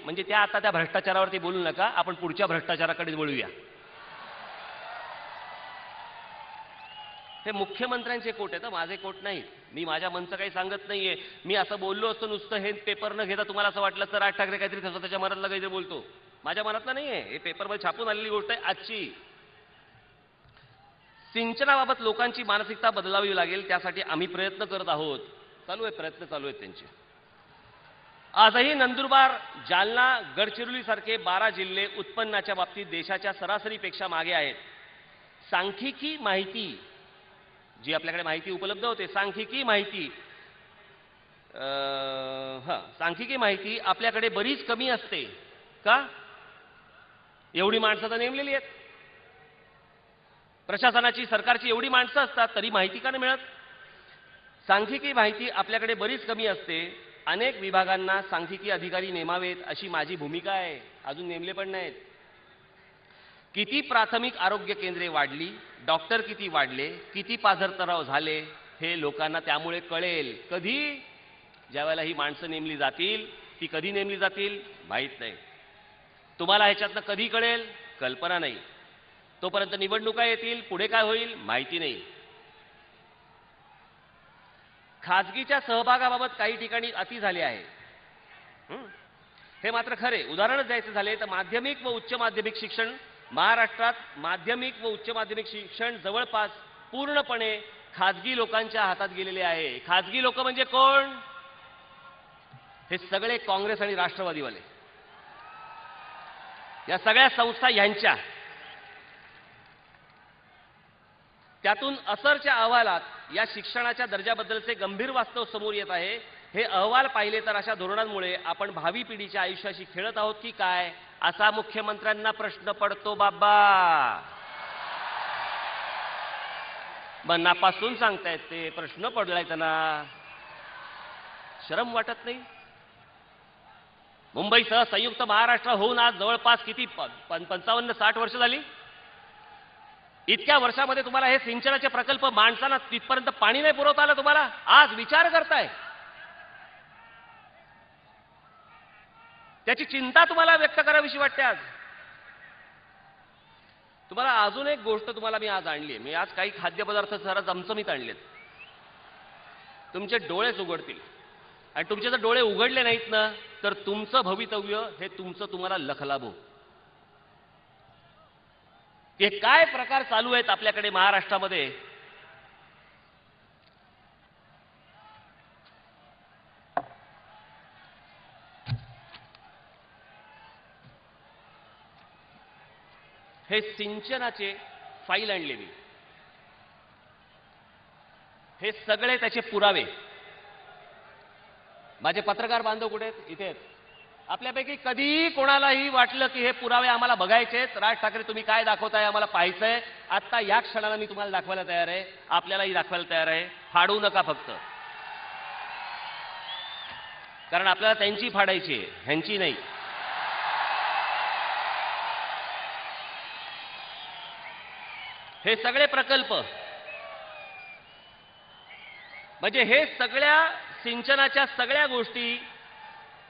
म्हणजे आता त्या भ्रष्टाचारावरती बोलू नका, आपण पुढच्या भ्रष्टाचाराकडे वळूया. हे मुख्यमंत्र्यांचे कोट आहेत, माझे कोट नाहीत. मी माझ्या मनचं काही सांगत नाहीये. मी असं बोललो असतो नुसतं हे पेपर न घेता, तुम्हाला असं वाटलं तर राज ठाकरे काहीतरी स्वतःच्या मनातलं काहीतरी बोलतो. माझ्या मनातलं नाहीये, हे पेपरमध्ये छापून आलेली गोष्ट आहे आजची. सिंचनाबाबत लोकांची मानसिकता बदलावी लागेल, त्यासाठी आम्ही प्रयत्न करत आहोत. प्रयत्न चालू आहेत त्यांचे. आजही नंदुरबार, जालना, गडचिरोली सारखे 12 जिल्हे उत्पन्नाच्या बाबतीत देशाच्या सरासरीपेक्षा मागे आहेत. सांख्यिकी माहिती जी आपल्याकडे माहिती उपलब्ध होते, सांख्यिकी माहिती आपल्याकडे बरीच कमी असते. का? एवढी माणसं तर नेमलेली आहेत. प्रशासनाची, सरकारची एवढी माणसं असतात तरी माहिती का नाही मिळत? सांख्यिकी माहिती आपल्याकडे बरीच कमी असते. अनेक विभागांना सांख्यिकी अधिकारी नेमावेत अशी माझी भूमिका आहे. अजून नेमले पण नाहीत. किती प्राथमिक आरोग्य केंद्रे वाढली, डॉक्टर किती वाढले, किती पाझरतराव झाले, हे लोकांना त्यामुळे कळेल. कधी? ज्यावेळेला ही माणसं नेमली जातील. ती कधी नेमली जातील माहीत नाही. तुम्हाला ह्याच्यातनं कधी कळेल कल्पना नाही. तोपर्यंत निवडणुका येतील, पुढे काय होईल माहिती नाही. खाजगीच्या सहभागाबाबत काही ठिकाणी अति झाले आहे, हे मात्र खरे. उदाहरणच द्यायचे झाले तर माध्यमिक व उच्च माध्यमिक शिक्षण, महाराष्ट्रात माध्यमिक व उच्च माध्यमिक शिक्षण जवळपास पूर्णपणे खाजगी लोकांच्या हातात गेलेले आहे. खाजगी लोक म्हणजे कोण? हे सगळे काँग्रेस आणि राष्ट्रवादीवाले. या सगळ्या संस्था यांच्या. त्यातून असरच्या अहवालात या शिक्षणाच्या दर्जाबद्दलचे गंभीर वास्तव समोर येत आहे. हे अहवाल पाहिले तर अशा धोरणांमुळे आपण भावी पिढीच्या आयुष्याशी खेळत आहोत की काय, असा मुख्यमंत्र्यांना प्रश्न पडतो बाबा. मनापासून सांगतायत ते, प्रश्न पडलाय त्यांना. शरम वाटत नाही? मुंबईसह संयुक्त महाराष्ट्र होऊन आज जवळपास किती 55-60 वर्ष झाली. इतक्या वर्षामध्ये तुम्हाला हे सिंचनाचे प्रकल्प माणसांना तिथपर्यंत पाणी नाही पुरवता आलं. तुम्हाला आज विचार करताय, त्याची चिंता तुम्हाला व्यक्त करावीशी वाटते. आज तुम्हाला अजून एक गोष्ट तुम्हाला मी आज आणली. मी आज काही खाद्यपदार्थ जरा चमचमीत आणलेत. तुमचे डोळेच उघडतील. आणि तुमचे जर डोळे उघडले नाहीत ना, तर तुमचं भवितव्य हे तुम्हाला लखलाभो. हे काय प्रकार चालू आहेत आपल्याकडे महाराष्ट्रामध्ये. हे सिंचनाचे फाईल आणले मी. हे सगळे त्याचे पुरावे. माझे पत्रकार बांधव कुठे आहेत? इथे आहेत. आपल्यापैकी कधी कोणालाही वाटलं की हे पुरावे आम्हाला बघायचेत, राज ठाकरे तुम्ही काय दाखवताय आम्हाला पाहायचंय, आता या क्षणाला मी तुम्हाला दाखवायला तयार आहे, आपल्यालाही दाखवायला तयार आहे. फाडू नका फक्त, कारण आपल्याला त्यांची फाडायची आहे, ह्यांची नाही. हे सगळे प्रकल्प म्हणजे हे सगळ्या सिंचनाच्या सगळ्या गोष्टी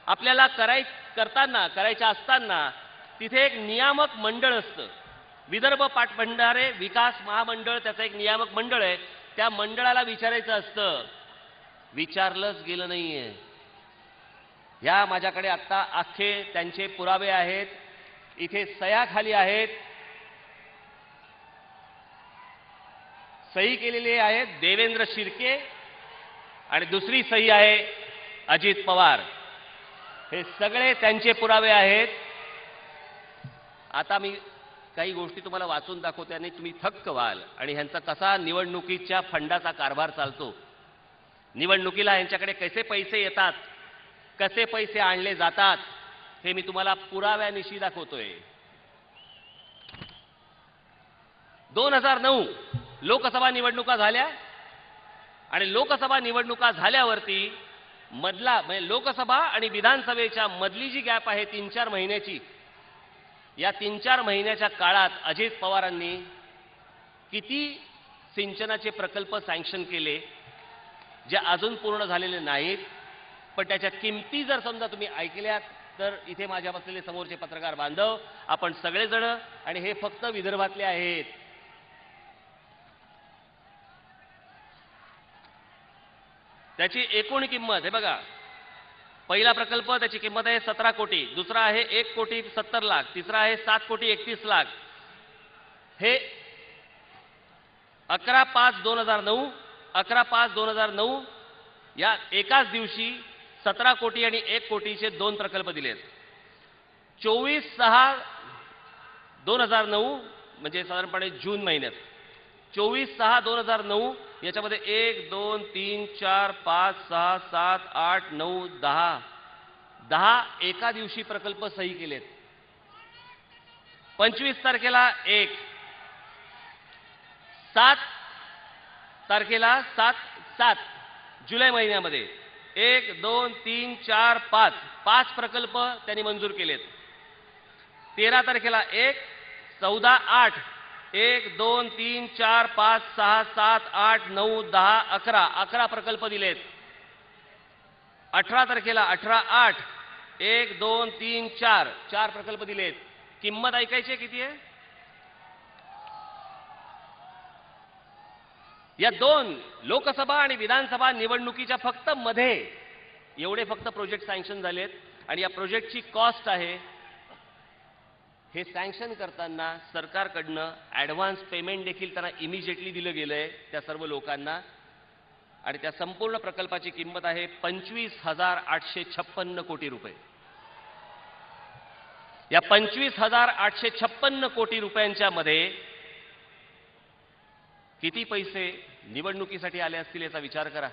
आपल्याला करायच्या असताना तिथे एक नियामक मंडळ असतं. विदर्भ पाटबंधारे विकास महामंडळ त्याचं एक नियामक मंडळ आहे. त्या मंडळाला विचारायचं असतं. विचारलंच गेलं नाहीये. ह्या माझ्याकडे आता अख्खे त्यांचे पुरावे आहेत. इथे सह्या खाली आहेत. सही केलेली आहे देवेंद्र शिर्के आणि दुसरी सही आहे अजित पवार. हे सगळे त्यांचे पुरावे आहेत. आता मी काही गोष्टी तुम्हाला वाचून दाखवते आणि तुम्ही थक्क व्हाल. आणि ह्यांचा कसा निवडणुकीच्या फंडाचा कारभार चालतो. निवडणुकीला यांच्याकडे कसे पैसे येतात, कसे पैसे आणले जातात, हे मी तुम्हाला पुराव्यानिशी दाखवतोय. 2009 लोकसभा निवडणुका झाल्या आणि लोकसभा निवडणुका झाल्यावरती म्हणजे लोकसभा आणि विधानसभेच्या मधली जी गॅप आहे 3-4 महिन्याची, या 3-4 महिन्याच्या काळात अजित पवारांनी किती सिंचनाचे प्रकल्प सँक्शन केले जे अजून पूर्ण झालेले नाहीत. पण त्याच्या किमती जर समजा तुम्ही ऐकल्यात तर इथे माझ्या बसलेले समोरचे पत्रकार बांधव, आपण सगळेजण, आणि हे फक्त विदर्भातले आहेत. त्याची एकूण किंमत हे बघा. पहिला प्रकल्प त्याची किंमत आहे 17 कोटी, दुसरा आहे 1,70,00,000, तिसरा आहे 7,31,00,000. हे 11/5/2009 11/5/2009 या एकाच दिवशी 17 कोटी आणि 1 कोटीचे 2 प्रकल्प दिलेत. 24/6/2009 म्हणजे साधारणपणे जून महिन्यात 24/6/2009 याच्यामध्ये 1 2 3 4 5 6 7 8 9 10 एका दिवशी प्रकल्प सही केलेत. 25 तारखेला 1, 7 तारखेला 7 जुलै महिन्यामध्ये 1 2 3 4 5 प्रकल्प त्यांनी मंजूर केलेत. 13 तारखेला 1, 14 8 1 2 3 4 5 6 7 8 9 10 11 प्रकल्प दिलेत. 18 तारखेला 18 8 1 2 3 4 प्रकल्प दिलेत. किंमत ऐकायची किती आहे? या 2 लोकसभा आणि विधानसभा निवडणुकीच्या फक्त मध्ये एवढे फक्त प्रोजेक्ट सँक्शन झालेत. आणि या प्रोजेक्टची कॉस्ट आहे, हे सँक्शन करताना सरकारकडनं ॲडव्हान्स पेमेंट देखील त्यांना इमिजिएटली दिलं गेलंय त्या सर्व लोकांना. आणि त्या संपूर्ण प्रकल्पाची किंमत आहे 25,856 कोटी रुपये. या 25,856 कोटी रुपयांच्या मध्ये किती पैसे निवडणुकीसाठी आले असतील याचा विचार करा.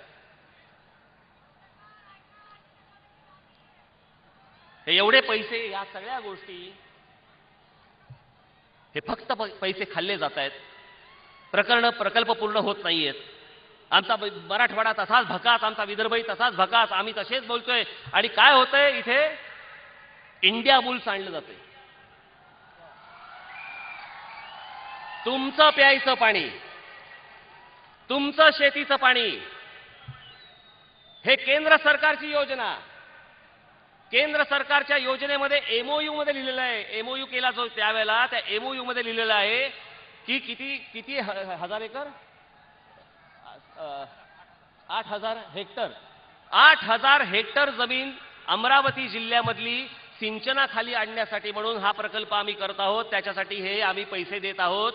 हे एवढे पैसे, या सगळ्या गोष्टी, हे फक्त पैसे खाल्ले जात आहेत. प्रकल्प पूर्ण होत नाहीयेत. आमचा मराठवाडा तसाच भकास, आमचा विदर्भही तसाच भकास, आम्ही तसेच बोलतोय. आणि काय होतंय इथे? इंडिया बुल्स आणलं जातंय. तुमचं प्यायचं पाणी, तुमचं शेतीचं पाणी, हे केंद्र सरकारची योजना. केंद्र सरकारच्या योजनेमध्ये एमओयू मध्ये लिहिलेलं आहे, एमओयू केला जो त्यावेळेला, त्या एमओयू मध्ये लिहिलेलं आहे की किती हजार एकर, 8,000 हेक्टर, 8,000 हेक्टर जमीन अमरावती जिल्ह्यामधली सिंचनाखाली आणण्यासाठी म्हणून हा प्रकल्प आम्ही करत आहोत. त्याच्यासाठी हे आम्ही पैसे देत आहोत.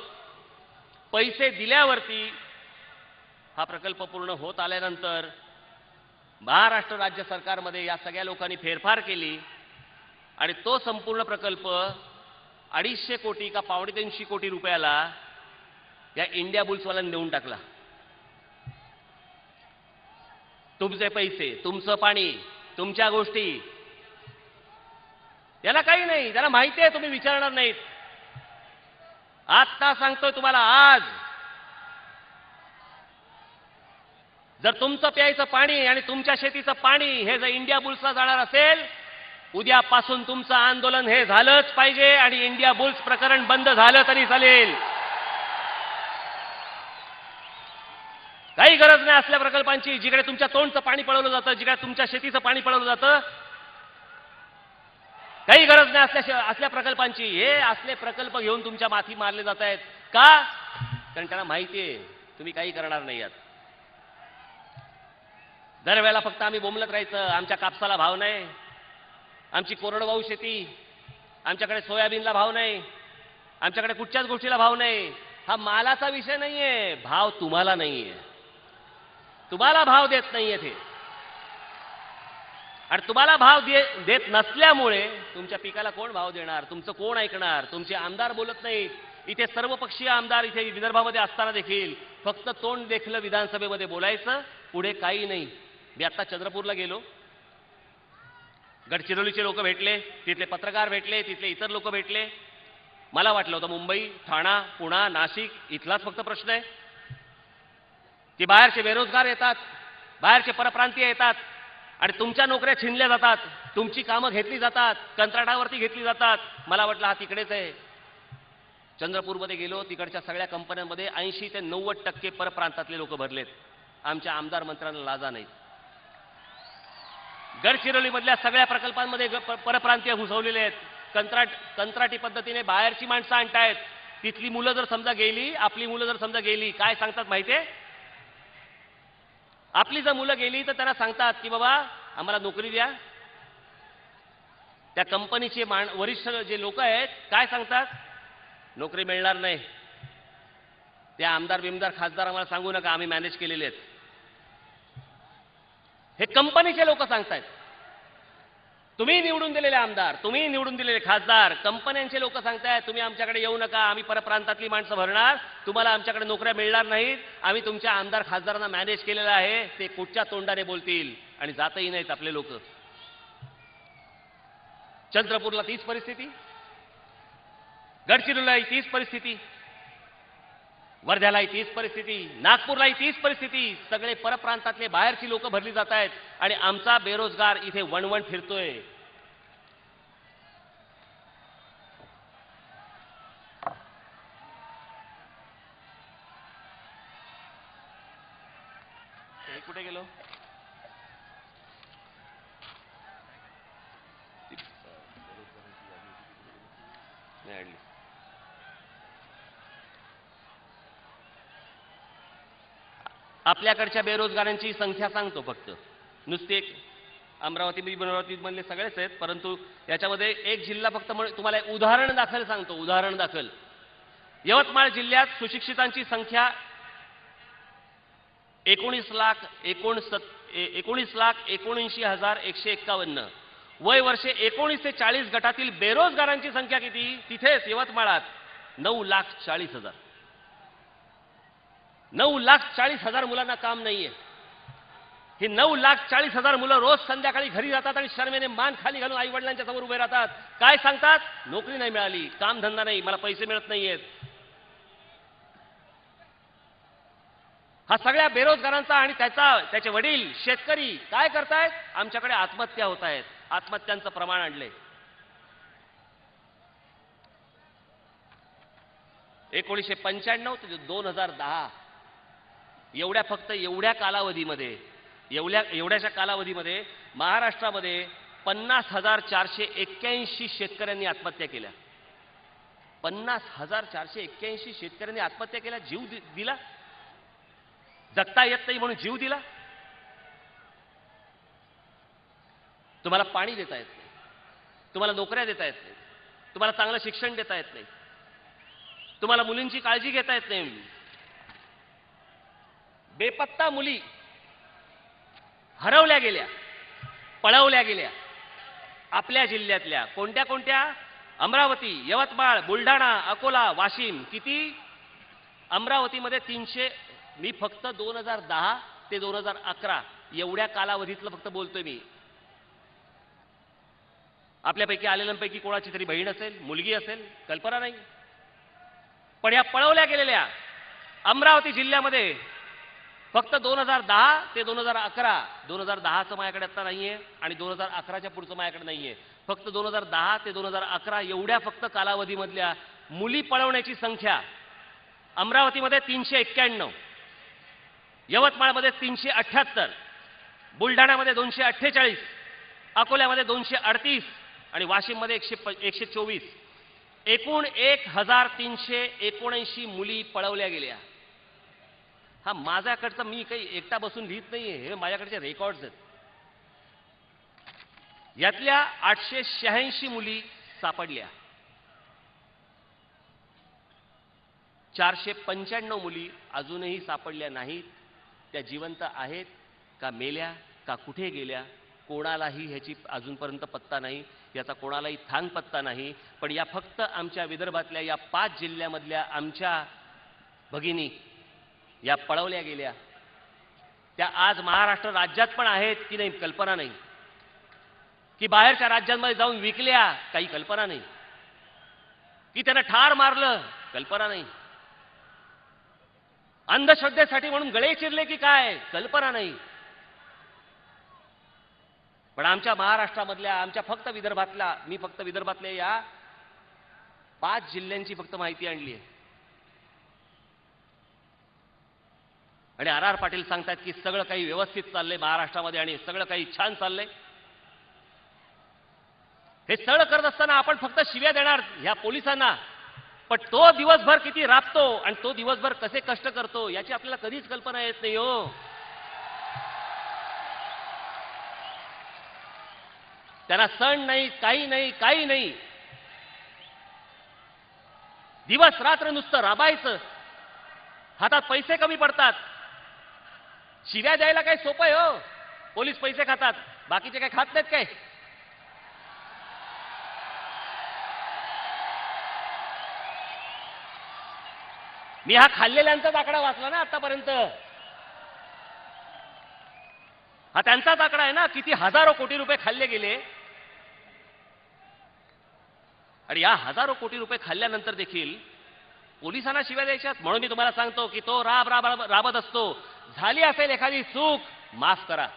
पैसे दिल्यावरती हा प्रकल्प पूर्ण होत आल्यानंतर महाराष्ट्र राज्य सरकारमध्ये या सगळ्या लोकांनी फेरफार केली आणि तो संपूर्ण प्रकल्प 250 कोटी का 250 कोटी रुपयाला या इंडिया बुल्सवाल्यांनी देऊन टाकला. तुमचे पैसे, तुमचं पाणी, तुमच्या गोष्टी, याला काही नाही. त्याला माहिती आहे तुम्ही विचारणार नाहीत. आता सांगतोय तुम्हाला, आज जर तुमचं प्यायचं पाणी आणि तुमच्या शेतीचं पाणी हे जर इंडिया बुल्सला जाणार असेल, उद्यापासून तुमचं आंदोलन हे झालंच पाहिजे आणि इंडिया बुल्स प्रकरण बंद झालं तरी चालेल. काही गरज नाही असल्या प्रकल्पांची जिकडे तुमच्या तोंडचं पाणी पळवलं जातं, जिकडे तुमच्या शेतीचं पाणी पळवलं जातं. काही गरज नाही असल्या प्रकल्पांची. हे असले प्रकल्प घेऊन तुमच्या माथी मारले जात आहेत. का? कारण त्यांना माहिती आहे तुम्ही काही करणार नाही आहात. दरवेळेला फक्त आम्ही बोंबलत राहायचं, आमच्या कापसाला भाव नाही, आमची कोरडवाहू शेती, आमच्याकडे सोयाबीनला भाव नाही, आमच्याकडे कुठच्याच गोष्टीला भाव नाही. हा मालाचा विषय नाहीये, भाव तुम्हाला नाहीये, तुम्हाला भाव देत नाहीये ते. आणि तुम्हाला भाव देत नसल्यामुळे तुमच्या पिकाला कोण भाव देणार, तुमचं कोण ऐकणार. तुमचे आमदार बोलत नाहीत. इथे सर्वपक्षीय आमदार इथे विदर्भामध्ये असताना देखील फक्त तोंड देखलं विधानसभेमध्ये बोलायचं, पुढे काही नाही. मी आता चंद्रपूरला गेलो, गडचिरोलीचे लोक भेटले, तिथले पत्रकार भेटले, तिथले इतर लोक भेटले. मला वाटलं होतं मुंबई, ठाणा, पुणा, नाशिक इथलाच फक्त प्रश्न आहे की बाहेरचे बेरोजगार येतात, बाहेरचे परप्रांतीय येतात आणि तुमच्या नोकऱ्या छिनल्या जातात, तुमची कामं घेतली जातात, कंत्राटावरती घेतली जातात. मला वाटलं हा तिकडेच आहे. चंद्रपूरमध्ये गेलो, तिकडच्या सगळ्या कंपन्यांमध्ये 80 ते 90% परप्रांतातले लोक भरलेत. आमच्या आमदार मंत्र्यांना लाजा नाहीत. गडचिरोलीमधल्या सगळ्या प्रकल्पांमध्ये परप्रांतीय घुसवलेले आहेत. कंत्राटी पद्धतीने बाहेरची माणसं आणतायत. तिथली मुलं जर समजा गेली, आपली मुलं जर समजा गेली, काय सांगतात माहितीये? आपली जर मुलं गेली तर त्यांना सांगतात की बाबा आम्हाला नोकरी द्या. त्या कंपनीचे वरिष्ठ जे लोक आहेत काय सांगतात? नोकरी मिळणार नाही. त्या आमदार बिमदार खासदार आम्हाला सांगू नका, आम्ही मॅनेज केलेले आहेत. हे कंपनीचे लोक सांगतायत. तुम्ही निवडून दिलेले आमदार, तुम्ही निवडून दिलेले खासदार, कंपन्यांचे लोक सांगतायत तुम्ही आमच्याकडे येऊ नका, आम्ही परप्रांतातली माणसं भरणार, तुम्हाला आमच्याकडे नोकऱ्या मिळणार नाहीत, आम्ही तुमच्या आमदार खासदारांना मॅनेज केलेलं आहे. ते कुठच्या तोंडाने बोलतील आणि जातही नाहीत आपले लोक. चंद्रपूरला तीच परिस्थिती, गडचिरोलीला तीच परिस्थिती, वर्ध्यालाही तीच परिस्थिती, नागपूरलाही तीच परिस्थिती. सगळे परप्रांतातले बाहेरची लोक भरली जात आहेत आणि आमचा बेरोजगार इथे वणवण फिरतोय. कुठे गेलो? आपल्याकडच्या बेरोजगारांची संख्या सांगतो फक्त. नुसते अमरावतीमधले सगळेच आहेत, परंतु याच्यामध्ये एक जिल्हा फक्त तुम्हाला उदाहरण दाखल सांगतो. उदाहरण दाखल, यवतमाळ जिल्ह्यात सुशिक्षितांची संख्या 19,79,151. वय वर्षे 19 ते 40 गटातील बेरोजगारांची संख्या किती? तिथेच यवतमाळात 9,40,000. 9,40,000 मुलांना काम नाहीये. ही 9,40,000 मुलं रोज संध्याकाळी घरी जातात आणि शर्मेने मान खाली घालून आई वडिलांच्या समोर उभे राहतात. काय सांगतात? नोकरी नाही मिळाली, काम धंदा नाही, मला पैसे मिळत नाहीयेत. हा सगळ्या बेरोजगारांचा आणि त्याचे वडील शेतकरी काय करतायत? आमच्याकडे आत्महत्या होत आहेत. आत्महत्यांचं प्रमाण आणलंय. 1995 ते 2010 एवढ्या कालावधीमध्ये महाराष्ट्रामध्ये 50,481 शेतकऱ्यांनी आत्महत्या केल्या. 50,481 शेतकऱ्यांनी आत्महत्या केल्या. जीव दिला. जगता येत नाही म्हणून जीव दिला. तुम्हाला पाणी देता येत नाही, तुम्हाला नोकऱ्या देता येत नाही, तुम्हाला चांगलं शिक्षण देता येत नाही, तुम्हाला मुलींची काळजी घेता येत नाही. बेपत्ता मुली हरवल्या गेल्या, पळवल्या गेल्या. आपल्या जिल्ह्यातल्या कोणत्या कोणत्या? अमरावती, यवतमाळ, बुलढाणा, अकोला, वाशिम. किती? अमरावतीमध्ये 300. मी फक्त 2010 ते 2011 एवढ्या कालावधीतलं फक्त बोलतोय मी. आपल्यापैकी आलेल्यांपैकी कोणाची तरी बहीण असेल, मुलगी असेल, कल्पना नाही. पण या पळवल्या गेलेल्या अमरावती जिल्ह्यामध्ये फक्त 2010 ते 2011, 2010चं माझ्याकडे आता नाहीये आणि 2011च्या पुढचं माझ्याकडे नाहीये. फक्त 2010 ते 2011 एवढ्या फक्त कालावधीमधल्या मुली पळवण्याची संख्या अमरावतीमध्ये 391, यवतमाळमध्ये 378, बुलढाण्यामध्ये 248, अकोल्यामध्ये 238 आणि वाशिममध्ये 124. एकूण 1,379 मुली पळवल्या गेल्या. हा माझ्याकडचं, मी काही एकटा बसून लिहित नाहीये, हे माझ्याकडचे रेकॉर्ड्स आहेत. यातल्या 886 मुली सापडल्या. 495 मुली अजूनही सापडल्या नाहीत. त्या जिवंत आहेत का मेल्या का कुठे गेल्या कोणालाही ह्याची अजूनपर्यंत पत्ता नाही. याचा कोणालाही थांग पत्ता नाही. पण या फक्त आमच्या विदर्भातल्या या 5 जिल्ह्यामधल्या आमच्या भगिनी या पळवल्या गेल्या. त्या आज महाराष्ट्र राज्यात पण आहेत की नाही कल्पना नाही, की बाहेरच्या राज्यांमध्ये जाऊन विकल्या काही कल्पना नाही, की त्यांना ठार मारलं कल्पना नाही, अंधश्रद्धेसाठी म्हणून गळे चिरले की काय कल्पना नाही. पण आमच्या महाराष्ट्रामधल्या, आमच्या फक्त विदर्भातल्या, मी फक्त विदर्भातल्या या 5 जिल्ह्यांची फक्त माहिती आणली आहे. आणि आर. आर. पाटील सांगतात की सगळं काही व्यवस्थित चाललंय महाराष्ट्रामध्ये आणि सगळं काही छान चाललंय. हे सगळं करत असताना आपण फक्त शिव्या देणार ह्या पोलिसांना, पण तो दिवसभर किती राबतो आणि तो दिवसभर कसे कष्ट करतो याची आपल्याला कधीच कल्पना येत नाही हो. त्यांना सण नाही, काही नाही, काही नाही. दिवस रात्र नुसतं राबायचं. हातात पैसे कमी पडतात. शिव्या द्यायला काय सोपं आहे हो. पोलीस पैसे खातात, बाकीचे काय खात नाहीत काय? मी हा खाल्लेल्यांचाच आकडा वाचला ना आतापर्यंत. हा त्यांचाच आकडा आहे ना, किती हजारो कोटी रुपये खाल्ले गेले. आणि या हजारो कोटी रुपये खाल्ल्यानंतर देखील पोलिसांना शिव्या द्यायच्यात. म्हणून मी तुम्हाला सांगतो की तो राबत असतो. झाली असेल एखादी चूक, माफ करा,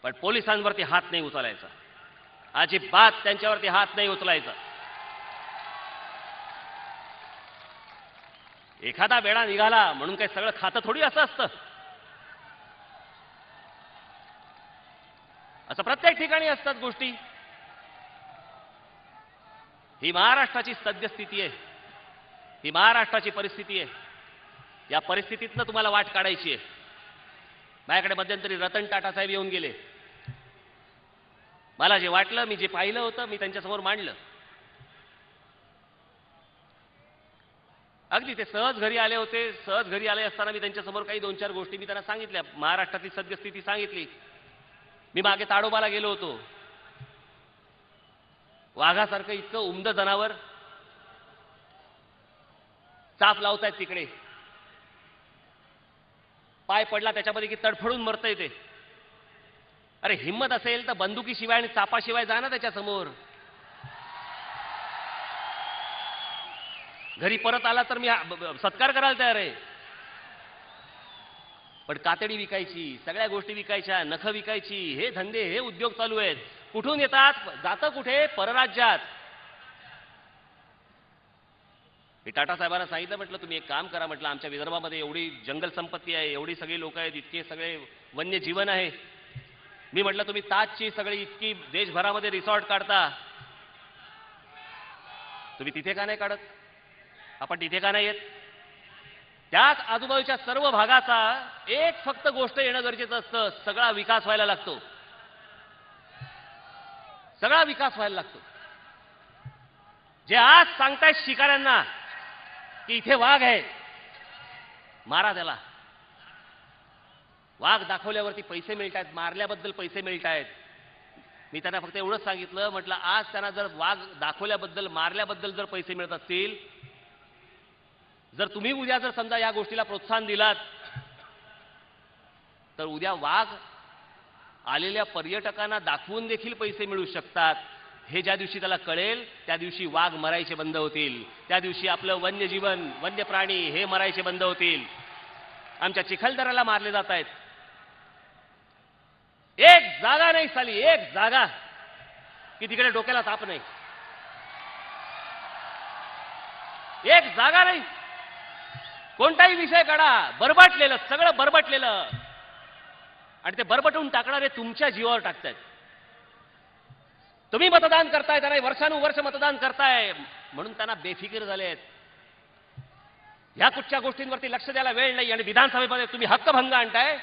पण पोलिसांवरती हात नाही उचलायचा. अजिबात त्यांच्यावरती हात नाही उचलायचा. एखादा वेळा निघाला म्हणून काही सगळं खातं थोडी असं असतं. असं प्रत्येक ठिकाणी असतात गोष्टी. ही महाराष्ट्राची सद्यस्थिती आहे. ही महाराष्ट्राची परिस्थिती आहे. या परिस्थितीतनं तुम्हाला वाट काढायची आहे. माझ्याकडे मध्यंतरी रतन टाटा साहेब येऊन गेले. मला जे वाटलं, मी जे पाहिलं होतं, मी त्यांच्यासमोर मांडलं. अगदी ते सहज घरी आले होते. सहज घरी आले असताना मी त्यांच्यासमोर काही 2-4 गोष्टी मी त्यांना सांगितल्या. महाराष्ट्रातली सद्यस्थिती सांगितली. मी मागे ताडोबाला गेलो होतो. वाघासारखं इतकं उमदं जनावर चाप लावतायत तिकडे. पाय पडला त्याच्यामध्ये की तडफडून मरतंय ते. अरे हिम्मत असेल तर बंदुकीशिवाय आणि चापाशिवाय जा ना त्याच्यासमोर. घरी परत आला तर मी सत्कार करायला तयार आहे. पण कातडी विकायची, सगळ्या गोष्टी विकायच्या, नखं विकायची, हे धंदे, हे उद्योग चालू आहेत. कुठून येतात? जातं कुठे? परराज्यात. मी टाटा साहेबांना सांगितलं, म्हटलं तुम्ही एक काम करा, म्हटलं आमच्या विदर्भामध्ये एवढी जंगल संपत्ती आहे, एवढी सगळी लोक आहेत, इतके सगळे वन्य जीवन आहे. मी म्हटलं तुम्ही ताजची सगळी इतकी देशभरामध्ये रिसॉर्ट काढता, तुम्ही तिथे का नाही काढत? आपण तिथे का नाही येत? त्याच आजूबाजूच्या सर्व भागाचा एक फक्त गोष्ट येणं गरजेचं असतं. सगळा विकास व्हायला लागतो. सगळा विकास व्हायला लागतो. जे आज सांगतायत शिकाऱ्यांना की इथे वाघ आहे, मारा त्याला. वाघ दाखवल्यावरती पैसे मिळतायत, मारल्याबद्दल पैसे मिळतायत. मी त्यांना फक्त एवढंच सांगितलं, म्हटलं आज त्यांना जर वाघ दाखवल्याबद्दल, मारल्याबद्दल जर पैसे मिळत असतील, जर तुम्ही उद्या जर समजा या गोष्टीला प्रोत्साहन दिलात, तर उद्या वाघ आलेल्या पर्यटकांना दाखवून देखील पैसे मिळू शकतात. हे ज्या दिवशी त्याला कळेल, त्या दिवशी वाघ मरायचे बंद होतील. त्या दिवशी आपलं वन्यजीवन, वन्य प्राणी हे मरायचे बंद होतील. आमच्या चिखलदऱ्याला मारले जात आहेत. एक जागा नाही साली, एक जागा की तिकडे डोक्याला ताप नाही. एक जागा नाही. कोणताही विषय काढा, बरबटलेलं, सगळं बरबटलेलं. आणि ते बरबटून टाकणारे तुमच्या जीवावर टाकतायत. तुम्ही मतदान करताय, त्यांना वर्षानुवर्ष मतदान करताय, म्हणून त्यांना बेफिकीर झालेत. ह्या कुठच्या गोष्टींवरती लक्ष द्यायला वेळ नाही. आणि विधानसभेमध्ये तुम्ही हक्कभंग आणताय.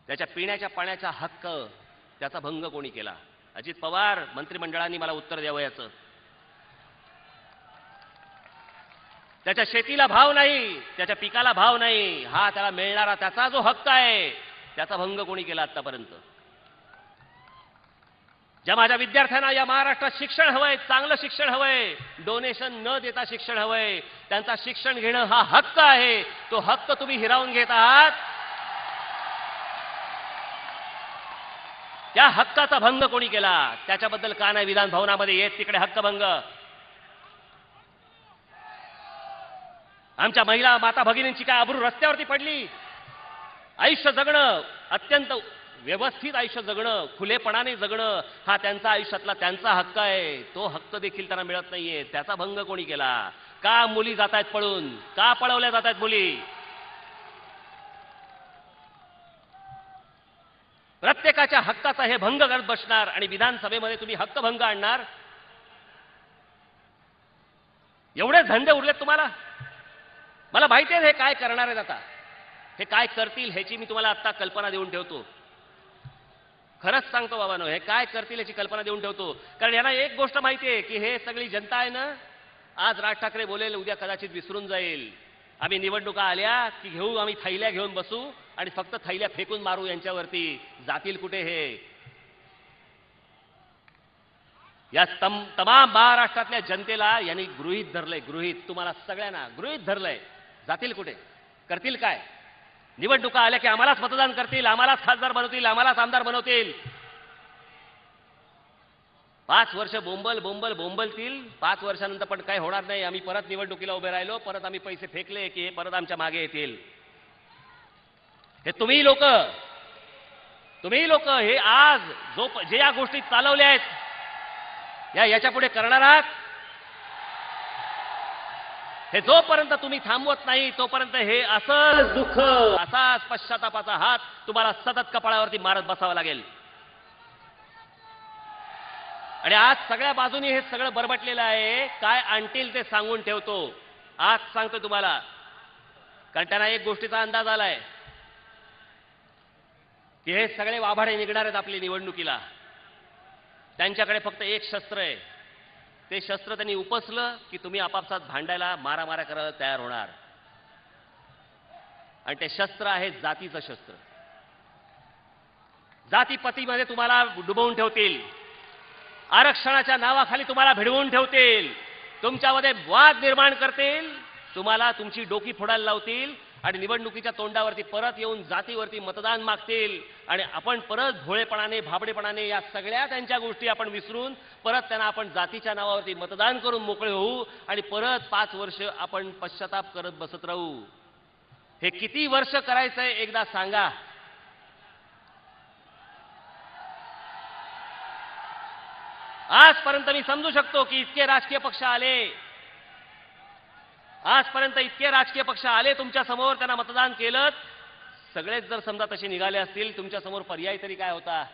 त्याच्या पिण्याच्या पाण्याचा हक्क, त्याचा भंग कोणी केला? अजित पवार मंत्रिमंडळाने मला उत्तर द्यावं याचं. त्याच्या शेतीला भाव नाही, त्याच्या पिकाला भाव नाही, हा त्याला मिळणारा त्याचा जो हक्क आहे, त्याचा भंग कोणी केला आतापर्यंत? ज्या माझ्या विद्यार्थ्यांना या महाराष्ट्रात शिक्षण हवंय, चांगलं शिक्षण हवंय, डोनेशन न देता शिक्षण हवंय, त्यांचा शिक्षण घेणं हा हक्क आहे. तो हक्क तुम्ही हिरावून घेत आहात. त्या हक्काचा भंग कोणी केला? त्याच्याबद्दल का नाही विधान भवनामध्ये येत तिकडे हक्कभंग? आमच्या महिला माता भगिनींची काय अब्रू रस्त्यावरती पडली? आयुष्य जगणं, अत्यंत व्यवस्थित आयुष्य जगणं, खुलेपणाने जगणं, हा त्यांचा आयुष्यातला त्यांचा हक्क आहे. तो हक्क देखील त्यांना मिळत नाहीये. त्याचा भंग कोणी केला? का मुली जात आहेत पळून? का पळवल्या जात आहेत मुली? प्रत्येकाच्या हक्काचा हे भंग करत बसणार आणि विधानसभेमध्ये तुम्ही हक्कभंग आणणार. एवढे धंदे उरलेत तुम्हाला. मला माहिती आहे हे काय करणार आहेत आता, हे काय करतील ह्याची मी तुम्हाला आता कल्पना देऊन ठेवतो. खरंच सांगतो बाबांनो, हे काय करतील याची कल्पना देऊन ठेवतो. कारण यांना एक गोष्ट माहिती आहे की हे सगळी जनता आहे ना, आज राज ठाकरे बोलेल, उद्या कदाचित विसरून जाईल. आम्ही निवडणुका आल्या की घेऊ, आम्ही थैल्या घेऊन बसू आणि फक्त थैल्या फेकून मारू यांच्यावरती. जातील कुठे हे? या तमाम महाराष्ट्रातल्या जनतेला यांनी गृहीत धरलंय. गृहीत, तुम्हाला सगळ्यांना गृहीत धरलंय. जातील कुठे? करतील काय? निवडणुका आल्या की आम्हालाच मतदान करतील, आम्हालाच खासदार बनवतील, आम्हालाच आमदार बनवतील. 5 वर्ष बोंबल बोंबल बोंबलतील. 5 वर्षानंतर पण काय होणार नाही. आम्ही परत निवडणुकीला उभे राहिलो, परत आम्ही पैसे फेकले की हे परत आमच्या मागे येतील. हे तुम्ही लोक हे आज जे या गोष्टी चालवल्या आहेत, याच्या पुढे करणार आहात. हे जोपर्यंत तुम्ही थांबवत नाही तोपर्यंत हे असंच दुःख, असाच पश्चातापाचा हात तुम्हाला सतत कपाळावरती मारत बसावं लागेल. आणि आज सगळ्या बाजूनी हे सगळं बरबटलेलं आहे. काय आणतील ते सांगून ठेवतो. आज सांगतो तुम्हाला, कारण त्यांना एक गोष्टीचा अंदाज आलाय की हे सगळे वाभाडे निघणार आहेत आपली निवडणुकीला. त्यांच्याकडे फक्त एक शस्त्र आहे. ते शस्त्र त्यांनी उपसलं की तुम्ही आपापसात भांडायला, मारामाऱ्या करायला तयार होणार. आणि ते शस्त्र आहे जातीचं शस्त्र. जातीपतीमध्ये तुम्हाला डुबवून ठेवतील. आरक्षणाच्या नावाखाली तुम्हाला भिडवून ठेवतील. तुमच्यामध्ये वाद निर्माण करतील. तुम्हाला तुमची डोकी फोडायला लावतील आणि निवडणुकीच्या तोंडावरती परत येऊन जातीवरती मतदान मागतील. आणि आपण परत भोळेपणाने, भाबडेपणाने या सगळ्या त्यांच्या गोष्टी आपण विसरून परत त्यांना आपण जातीच्या नावावरती मतदान करून मोकळे होऊ आणि परत 5 वर्ष आपण पश्चाताप करत बसत राहू. हे किती वर्ष करायचंय एकदा सांगा. आजपर्यंत मी समजू शकतो की इतके राजकीय पक्ष आले, आजपर्यंत इतके राजकीय पक्ष आले तुमच्या समोर, त्यांना मतदान केलं. सगळेच जर समजा तसे निघाले असतील, तुमच्या समोर पर्याय तरी काय होता?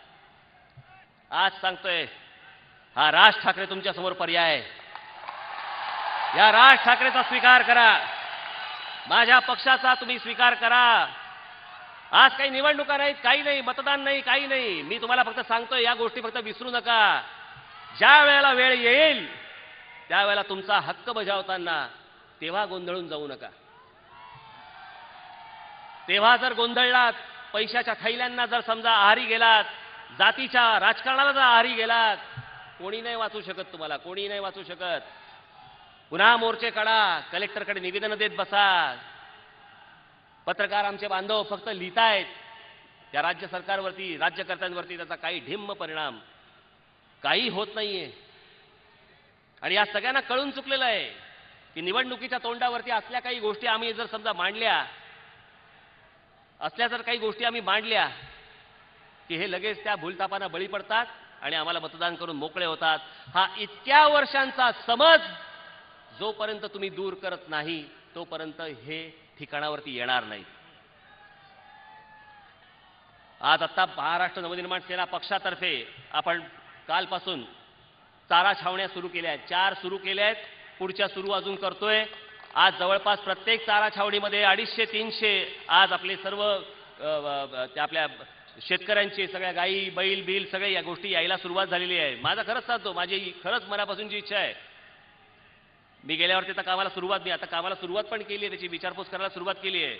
आज सांगतोय, हा राज ठाकरे तुमच्या समोर पर्याय आहे. या राज ठाकरेचा स्वीकार करा. माझ्या पक्षाचा तुम्ही स्वीकार करा. आज काही निवडणुका नाहीत, काही नाही, मतदान नाही, काही नाही. मी तुम्हाला फक्त सांगतोय, या गोष्टी फक्त विसरू नका. ज्या वेळेला वेळ येईल त्यावेळेला तुमचा हक्क बजावताना तेव्हा गोंधळून जाऊ नका. तेव्हा जर गोंधळलात, पैशाच्या थैल्यांना जर समजा आहारी गेलात, जातीच्या राजकारणाला जर आहारी गेलात, कोणी नाही वाचू शकत तुम्हाला, कोणी नाही वाचू शकत. पुन्हा मोर्चे काढा, कलेक्टरकडे निवेदन देत बसा. पत्रकार आमचे बांधव फक्त लिहितायत. या राज्य सरकारवरती, राज्यकर्त्यांवरती त्याचा काही ढिम्म परिणाम काही होत नाहीये. आणि या सगळ्यांना कळून चुकलेलं आहे की निवडणुकीच्या तोंडावरती असल्या काही गोष्टी आम्ही जर समजा मांडल्या, की हे लगेच त्या भूलतापांना बळी पडतात आणि आम्हाला मतदान करून मोकळे होतात. हा इतक्या वर्षांचा समज जोपर्यंत तुम्ही दूर करत नाही तोपर्यंत हे ठिकाणावरती येणार नाही. आज आता महाराष्ट्र नवनिर्माण सेना पक्षातर्फे आपण कालपासून चारा छावण्या सुरू केल्या आहेत. 4 सुरू केल्या आहेत, पुढच्या सुरू अजून करतोय. आज जवळपास प्रत्येक चारा छावणीमध्ये 250-300 आज आपले सर्व आपल्या शेतकऱ्यांचे, सगळ्या गायी, बैल बिल सगळे या गोष्टी यायला सुरुवात झालेली आहे. माझा खरंच सांगतो, माझी खरंच मनापासूनची इच्छा आहे. मी गेल्यावरती आता कामाला सुरुवात पण केली आहे, त्याची विचारपूस करायला सुरुवात केली आहे.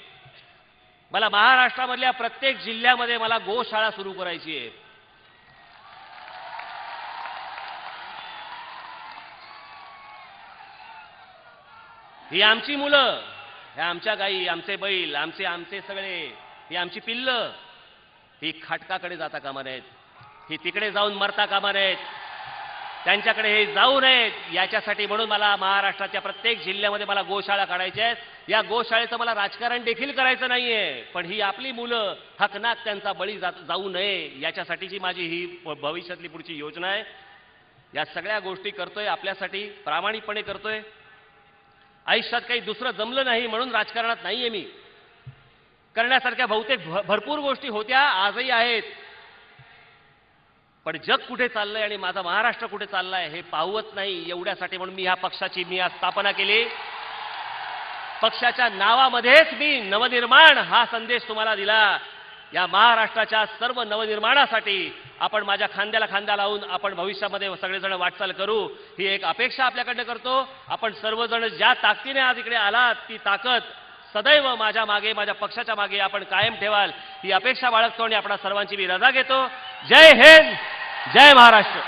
मला महाराष्ट्रामधल्या प्रत्येक जिल्ह्यामध्ये मला गोशाळा सुरू करायची आहे. ही आमची मुलं, ह्या आमच्या गायी, आमचे बैल, आमचे सगळे, ही आमची पिल्लं, ही खाटकाकडे जाता कामा नयेत, ही तिकडे जाऊन मरता कामा नयेत, त्यांच्याकडे हे जाऊ नयेत. याच्यासाठी म्हणून मला महाराष्ट्राच्या प्रत्येक जिल्ह्यामध्ये मला गोशाळा काढायच्या आहेत. या गोशाळेचं मला राजकारण देखील करायचं नाहीये, पण ही आपली मुलं हकनाक त्यांचा बळी जाऊ नये याच्यासाठीची माझी ही भविष्यातली पुढची योजना आहे. या सगळ्या गोष्टी करतोय आपल्यासाठी, प्रामाणिकपणे करतोय. आयुष्यात काही दुसरं जमलं नाही म्हणून राजकारणात नाहीये मी. करण्यासारख्या बहुतेक भरपूर गोष्टी होत्या, आजही आहेत, पण जग कुठे चाललंय आणि माझा महाराष्ट्र कुठे चाललाय हे पाहूच नाही. एवढ्यासाठी म्हणून मी ह्या पक्षाची आज स्थापना केली. पक्षाच्या नावामध्येच मी नवनिर्माण हा संदेश तुम्हाला दिला. या महाराष्ट्राच्या सर्व नवनिर्माणासाठी आपण माझ्या खांद्याला खांदा लावून आपण भविष्यामध्ये सगळेजण वाटचाल करू ही एक अपेक्षा आपल्याकडनं करतो. आपण सर्वजण ज्या ताकदीने आज इकडे आलात ती ताकद सदैव माझ्या मागे, माझ्या पक्षाच्या मागे आपण कायम ठेवाल ही अपेक्षा बाळगतो आणि आपणा सर्वांची मी रजा घेतो. जय हिंद, जय महाराष्ट्र.